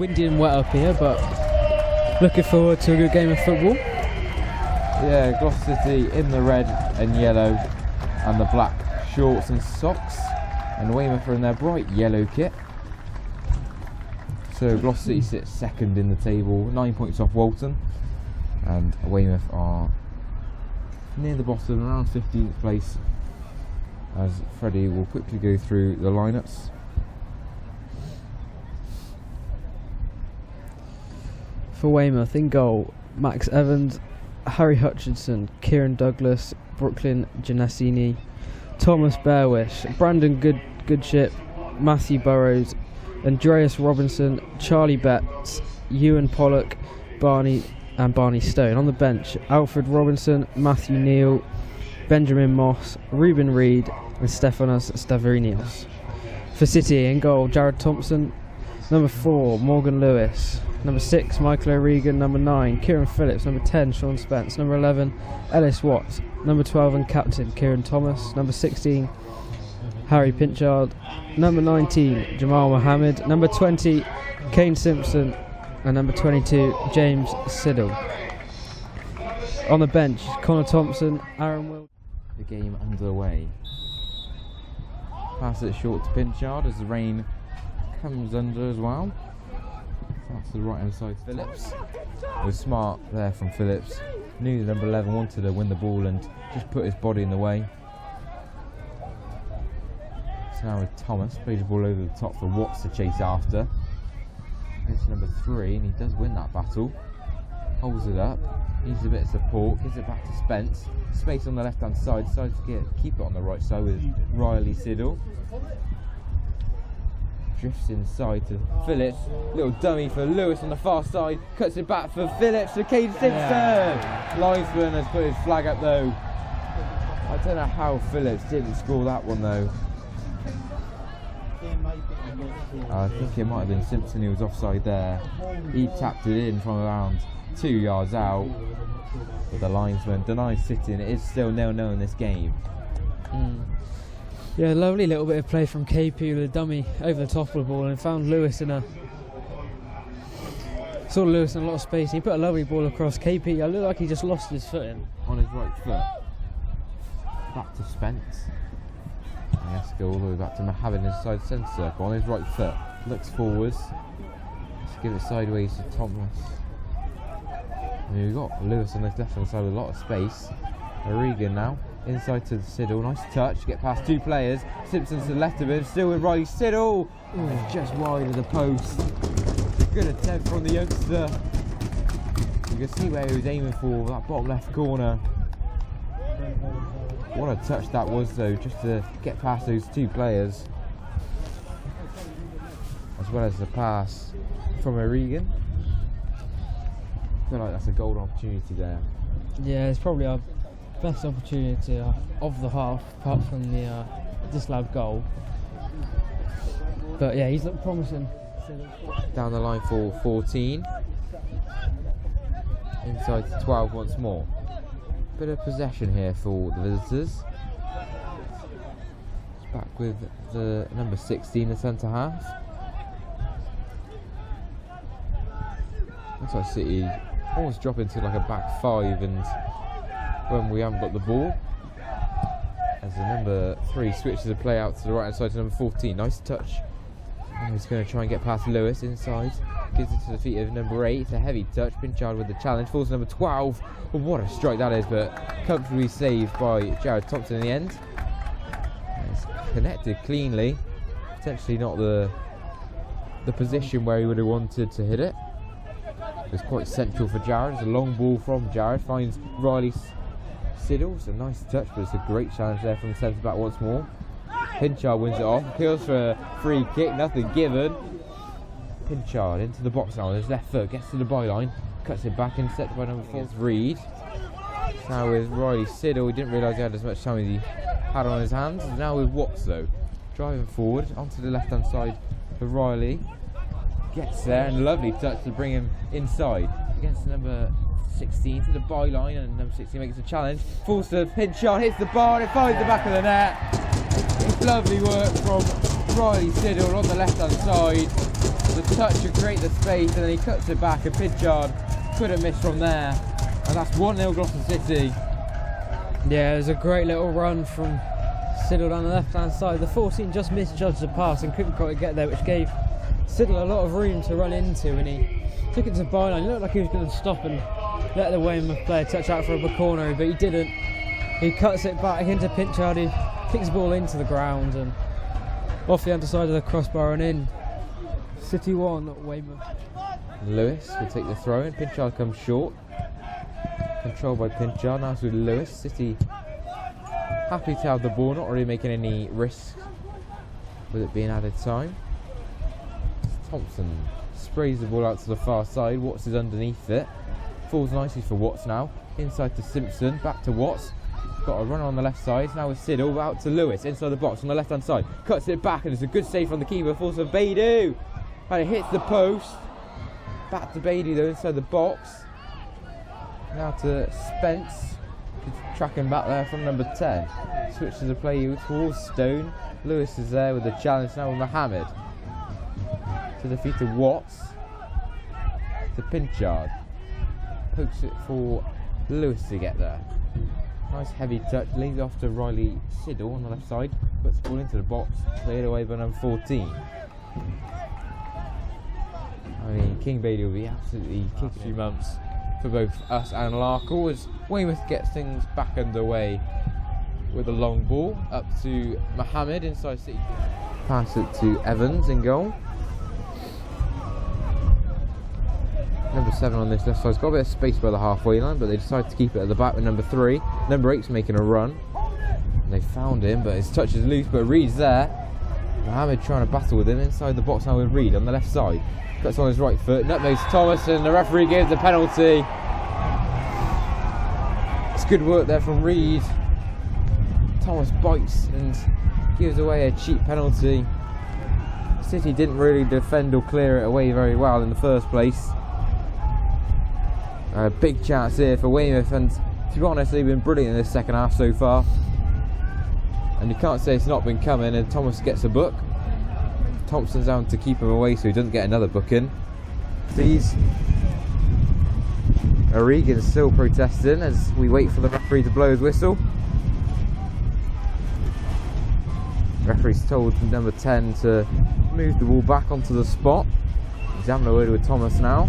windy and wet up here, but looking forward to a good game of football. Yeah, Gloucester City in the red and yellow and the black shorts and socks, and Weymouth are in their bright yellow kit. So Gloucester City sits second in the table, 9 points off Walton, and Weymouth are near the bottom, around 15th place, as Freddie will quickly go through the lineups. For Weymouth, in goal, Max Evans, Harry Hutchinson, Kieran Douglas, Brooklyn Genesini, Thomas Bearwish, Brandon Goodship, Matthew Burrows, Andreas Robinson, Charlie Betts, Ewan Pollock, Barney Stone. On the bench, Alfred Robinson, Matthew Neal, Benjamin Moss, Ruben Reid and Stefanos Stavrounios. For City, in goal, Jared Thompson, number 4, Morgan Lewis, number 6, Michael O'Regan, number 9, Kieran Phillips, number 10, Sean Spence, number 11, Elis Watts, number 12 and captain, Kieran Thomas, number 16, Harry Pinchard, number 19, Jamal Mohammed, number 20, Kane Simpson, and number 22, James Siddle. On the bench, Connor Thompson, Aaron Will. The game underway. Pass it short to Pinchard as the rain comes under as well. That's to the right hand side to Phillips. It was smart there from Phillips. Knew the number 11 wanted to win the ball and just put his body in the way. So now with Thomas, plays the ball over the top for Watts to chase after. Gets number 3 and he does win that battle. Holds it up, needs a bit of support, gives it back to Spence. Space on the left hand side, decides to keep it on the right side with Riley Siddle. Drifts inside to Phillips, little dummy for Lewis on the far side, cuts it back for Phillips to Kane Simpson. Yeah. Linesman has put his flag up though. I don't know how Phillips didn't score that one though. I think it might have been Simpson who was offside there. He tapped it in from around 2 yards out, but the linesman denies sitting. It is still 0-0 in this game. Yeah, lovely little bit of play from KP with a dummy over the top of the ball and found Lewis in a lot of space. He put a lovely ball across. KP, I look like he just lost his footing. On his right foot. Back to Spence. And he has to go all the way back to Mohammed inside centre circle on his right foot. Looks forwards. Let's give it sideways to Thomas. And we've got Lewis on the left hand side with a lot of space. O'Regan now. Inside to the Siddle, nice touch, get past 2 players. Simpson's to the left of him, still with Riley Siddle. Just wide of the post. It's a good attempt from the youngster. You can see where he was aiming for, that bottom left corner. What a touch that was though, just to get past those 2 players. As well as the pass from O'Regan. I feel like that's a golden opportunity there. Yeah, it's probably our best opportunity of the half, apart from the disallowed goal. But yeah, he's looked promising. Down the line for 14. Inside to 12 once more. Bit of possession here for the visitors. It's back with the number 16, the centre half. Looks like City almost drop into like a back 5 and when we haven't got the ball, as the number 3 switches the play out to the right hand side to number 14. Nice touch. And he's going to try and get past Lewis inside. Gives it to the feet of number 8. It's a heavy touch. Pinchard with the challenge. Falls to number 12. Oh, what a strike that is, but comfortably saved by Jared Thompson in the end. And it's connected cleanly. Potentially not the position where he would have wanted to hit it. It's quite central for Jared. It's a long ball from Jared. Finds Riley Siddle. It's a nice touch, but it's a great challenge there from the centre back once more. Pinchard wins it off. Appeals for a free kick. Nothing given. Pinchard into the box now with his left foot. Gets to the byline. Cuts it back. Intercepted by number 4, Reid. Now with Riley Siddle. He didn't realise he had as much time as he had on his hands. Now with Watts though. Driving forward onto the left hand side for Riley. Gets there and lovely touch to bring him inside against number 16 to the byline, and number 16 makes a challenge. Falls to Pinchard, hits the bar and it finds the back of the net. Lovely work from Riley Siddle on the left hand side. the touch to create the space, and then he cuts it back, and Pinchard couldn't miss from there. And that's 1-0 Gloucester City. Yeah, it was a great little run from Siddle down the left-hand side. The 14 just misjudged the pass and couldn't quite get there, which gave Siddle a lot of room to run into, and he took it to byline. It looked like he was going to stop and let the Weymouth player touch out for a corner, but he didn't. He cuts it back into Pinchard, he kicks the ball into the ground and off the underside of the crossbar and in. City 1, Weymouth. Lewis will take the throw in. Pinchard comes short. Controlled by Pinchard. Now it's with Lewis. City happy to have the ball, not really making any risks with it being added time. Thompson sprays the ball out to the far side. Watts is underneath it. Falls nicely for Watts now. Inside to Simpson. Back to Watts. Got a runner on the left side. Now with Siddle out to Lewis. Inside the box on the left hand side. Cuts it back and it's a good save from the keeper. Falls for Baidoo. And it hits the post. Back to Baidoo though inside the box. Now to Spence. Tracking back there from number 10. Switches the play towards Stone. Lewis is there with the challenge now with Mohammed. To the feet of Watts. To Pinchard. Pokes it for Lewis to get there. Nice heavy touch. Leaves off to Riley Siddle on the left side. Puts the ball into the box. Cleared away by number 14. I mean, King Baidoo will be absolutely kicking a few months for both us and Larkle as Weymouth gets things back underway with a long ball up to Mohammed inside City. Pass it to Evans in goal. Number 7 on this left side's got a bit of space by the halfway line, but they decide to keep it at the back with number 3. Number 8's making a run. And they found him, but his touch is loose, but Reed's there. Mohammed trying to battle with him inside the box now with Reed on the left side. Cuts on his right foot, nutmegs Thomas, and the referee gives the penalty. It's good work there from Reed. Thomas bites and gives away a cheap penalty. City didn't really defend or clear it away very well in the first place. A big chance here for Weymouth, and to be honest, they've been brilliant in this second half so far. And you can't say it's not been coming, and Thomas gets a book. Thompson's down to keep him away so he doesn't get another booking. Please. O'Regan's still protesting as we wait for the referee to blow his whistle. Referee's told number 10 to move the ball back onto the spot. He's having a word with Thomas now.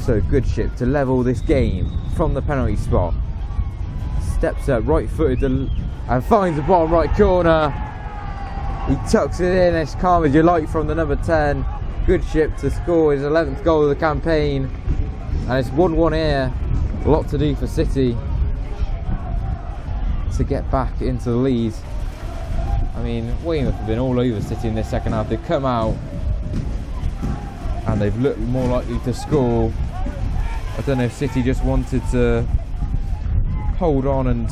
So good ship to level this game from the penalty spot. Steps up, right footed and finds the bottom right corner. He tucks it in as calm as you like from the number 10. Good ship to score his 11th goal of the campaign. And it's 1-1 here. A lot to do for City to get back into the lead. I mean, Weymouth have been all over City in this second half. They've come out and they've looked more likely to score. I don't know if City just wanted to hold on and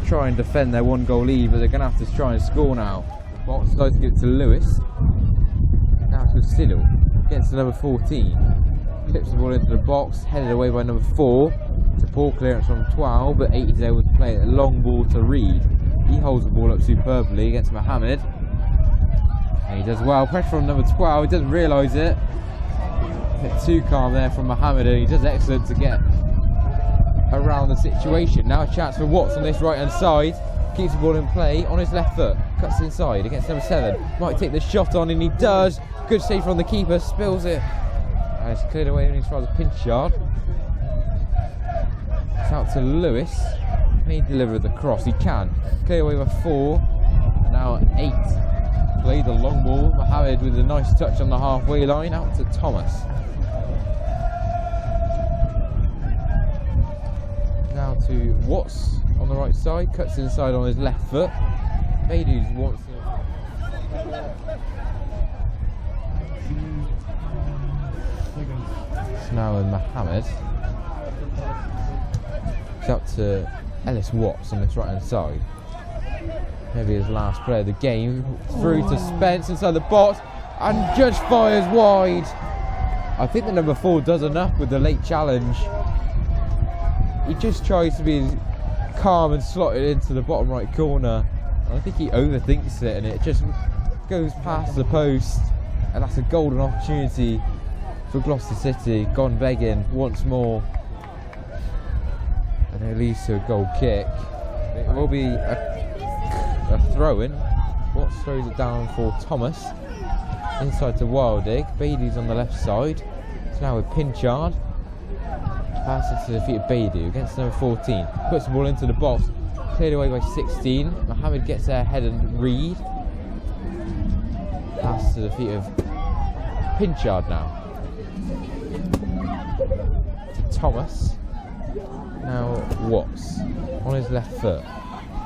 try and defend their 1-goal lead, but they're going to have to try and score now. Box decides to give it to Lewis. Now to Siddle. Gets to number 14. Clips the ball into the box, headed away by number 4. It's a poor clearance from 12, but 8 is able to play a long ball to Reed. He holds the ball up superbly against Mohammed. And he does well. Pressure from number 12, he doesn't realise it. A bit too calm there from Mohammed, and he does excellent to get around the situation. Now a chance for Watts on this right hand side. Keeps the ball in play on his left foot. Cuts inside against number 7. Might take the shot on, and he does. Good save from the keeper. Spills it. And it's cleared away as far as Pinchard. It's out to Lewis. Can he deliver the cross? He can. Clear away by 4. And now at 8. Played the long ball. Mohammed with a nice touch on the halfway line. Out to Thomas. Now to Watts on the right side. Cuts inside on his left foot. Baidoo wants to. It's now with Mohammed. It's up to Elis Watts on this right hand side. Maybe his last play of the game. Through to Spence inside the box, and Judge fires wide. I think the number 4 does enough with the late challenge. He just tries to be calm and slot it into the bottom right corner. I think he overthinks it, and it just goes past the post, and that's a golden opportunity for Gloucester City. Gone begging once more. And it leads to a goal kick. It will be a throw-in. Watts throws it down for Thomas. Inside to Wildig. Baidoo's on the left side. It's now with Pinchard. Passes to the feet of Baidoo against number 14. Puts the ball into the box. Cleared away by 16. Mohammed gets there ahead and Reed. Pass to the feet of Pinchard now. To Thomas. Now Watts on his left foot.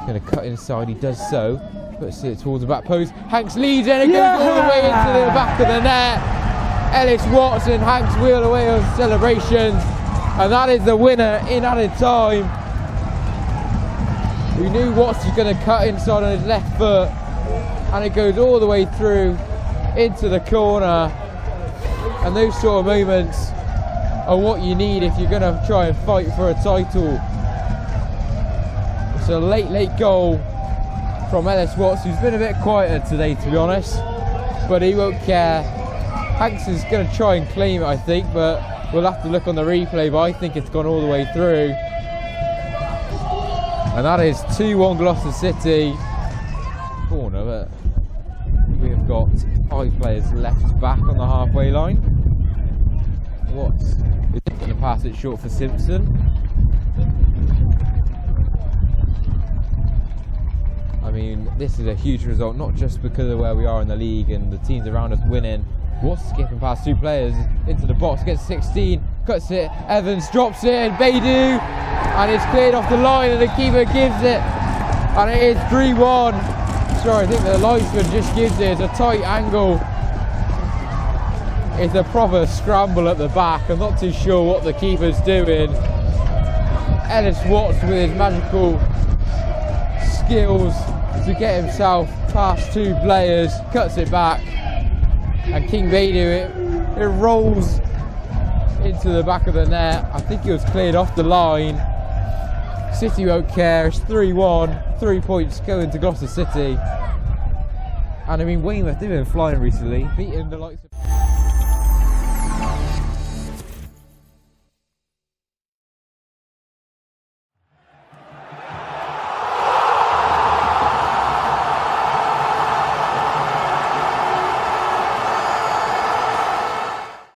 Going to cut inside, he does so. Puts it towards the back post. Hanks leads and it goes all the way into the back of the net. Ellis Watts and Hanks wheel away on celebrations. And that is the winner in added time. We knew Watts was going to cut inside on his left foot. And it goes all the way through into the corner. And those sort of moments are what you need if you're going to try and fight for a title. It's a late goal from Ellis Watts, who's been a bit quieter today, to be honest, but he won't care. Hanks is going to try and claim it, I think, but we'll have to look on the replay, but I think it's gone all the way through. And that is 2-1 Gloucester City. Corner, but we have got 5 players left back on the halfway line. Watts is going to pass it short for Simpson. I mean, this is a huge result, not just because of where we are in the league and the teams around us winning. Watts skipping past 2 players into the box, gets 16, cuts it, Evans drops it, and Baidoo, and it's cleared off the line, and the keeper gives it, and it is 3-1. Sorry, I think the linesman just gives it. It's a tight angle. It's a proper scramble at the back. I'm not too sure what the keeper's doing. Ellis Watts with his magical skills to get himself past 2 players, cuts it back, and King Baidoo, it rolls into the back of the net. I think it was cleared off the line. City won't care. It's 3-1, 3 points going to Gloucester City. And I mean, Weymouth, they've been flying recently, beating the likes of